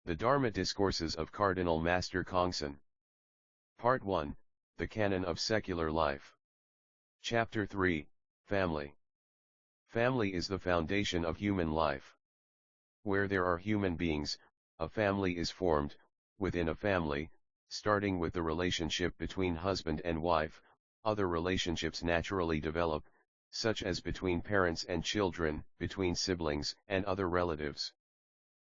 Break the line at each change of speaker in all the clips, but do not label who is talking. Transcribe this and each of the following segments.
The Dharma Discourses of Cardinal Master Chongsan. Part 1, The Canon of Secular Life. Chapter 3, Family. Family is the foundation of human life. Where there are human beings, a family is formed. Within a family, starting with the relationship between husband and wife, other relationships naturally develop, such as between parents and children, between siblings and other relatives.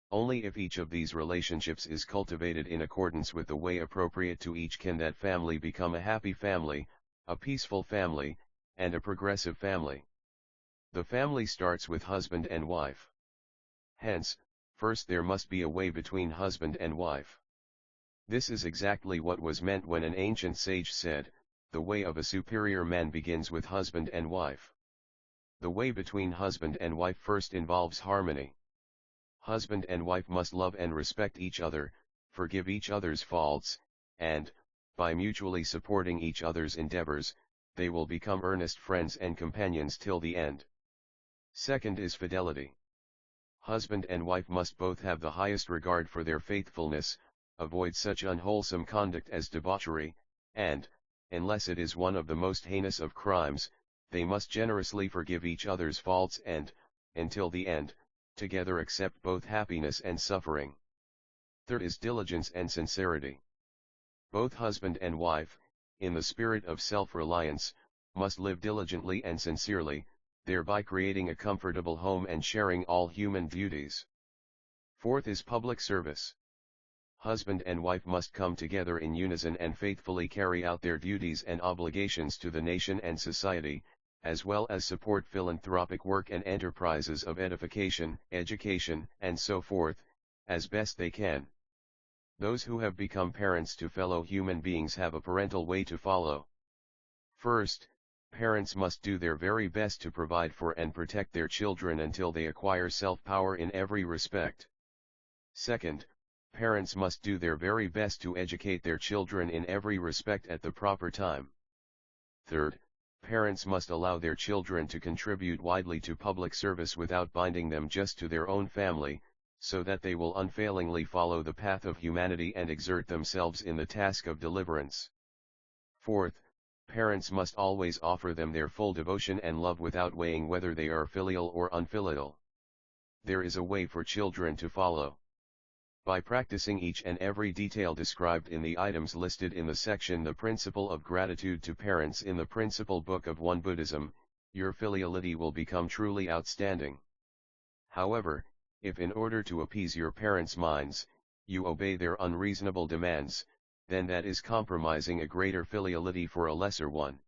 Only if each of these relationships is cultivated in accordance with the way appropriate to each can that family become a happy family, a peaceful family, and a progressive family. The family starts with husband and wife. Hence, first there must be a way between husband and wife. This is exactly what was meant when an ancient sage said, "The way of a superior man begins with husband and wife." The way between husband and wife first involves harmony. Husband and wife must love and respect each other, forgive each other's faults, and, by mutually supporting each other's endeavors, they will become earnest friends and companions till the end. Second is fidelity. Husband and wife must both have the highest regard for their faithfulness, avoid such unwholesome conduct as debauchery, and, unless it is one of the most heinous of crimes, they must generously forgive each other's faults and, until the end, together accept both happiness and suffering. Third is diligence and sincerity. Both husband and wife, in the spirit of self-reliance, must live diligently and sincerely, thereby creating a comfortable home and sharing all human duties. Fourth is public service. Husband and wife must come together in unison and faithfully carry out their duties and obligations to the nation and society, as well as support philanthropic work and enterprises of edification, education, and so forth, as best they can. Those who have become parents to fellow human beings have a parental way to follow. First, parents must do their very best to provide for and protect their children until they acquire self-power in every respect. Second, parents must do their very best to educate their children in every respect at the proper time. Third, parents must allow their children to contribute widely to public service without binding them just to their own family, so that they will unfailingly follow the path of humanity and exert themselves in the task of deliverance. Fourth, parents must always offer them their full devotion and love without weighing whether they are filial or unfilial. There is a way for children to follow. By practicing each and every detail described in the items listed in the section The Principle of Gratitude to Parents in the Principal Book of One Buddhism, your filiality will become truly outstanding. However, if in order to appease your parents' minds, you obey their unreasonable demands, then that is compromising a greater filiality for a lesser one.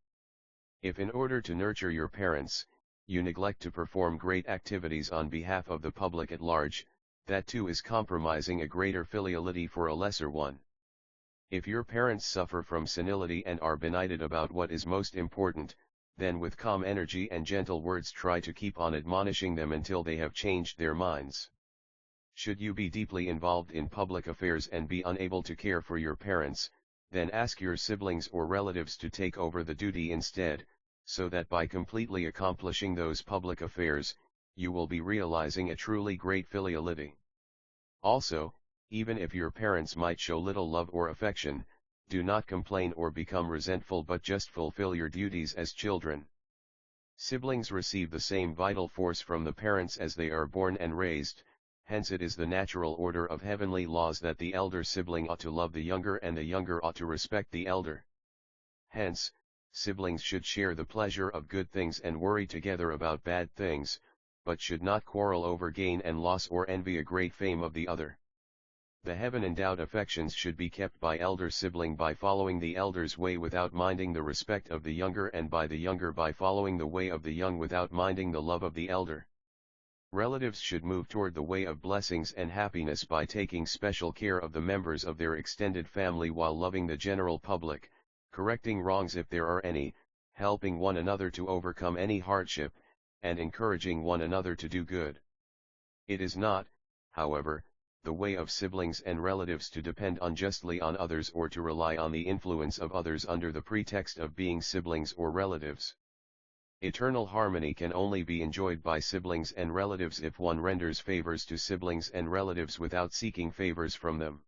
If in order to nurture your parents, you neglect to perform great activities on behalf of the public at large, that too is compromising a greater filiality for a lesser one. If your parents suffer from senility and are benighted about what is most important, then with calm energy and gentle words try to keep on admonishing them until they have changed their minds. Should you be deeply involved in public affairs and be unable to care for your parents, then ask your siblings or relatives to take over the duty instead, so that by completely accomplishing those public affairs, you will be realizing a truly great filiality. Also, even if your parents might show little love or affection, do not complain or become resentful but just fulfill your duties as children. Siblings receive the same vital force from the parents as they are born and raised, hence it is the natural order of heavenly laws that the elder sibling ought to love the younger and the younger ought to respect the elder. Hence, siblings should share the pleasure of good things and worry together about bad things, but should not quarrel over gain and loss or envy a great fame of the other. The heaven-endowed affections should be kept by elder sibling by following the elder's way without minding the respect of the younger, and by the younger by following the way of the young without minding the love of the elder. Relatives should move toward the way of blessings and happiness by taking special care of the members of their extended family while loving the general public, correcting wrongs if there are any, helping one another to overcome any hardship, and encouraging one another to do good. It is not, however, the way of siblings and relatives to depend unjustly on others or to rely on the influence of others under the pretext of being siblings or relatives. Eternal harmony can only be enjoyed by siblings and relatives if one renders favors to siblings and relatives without seeking favors from them.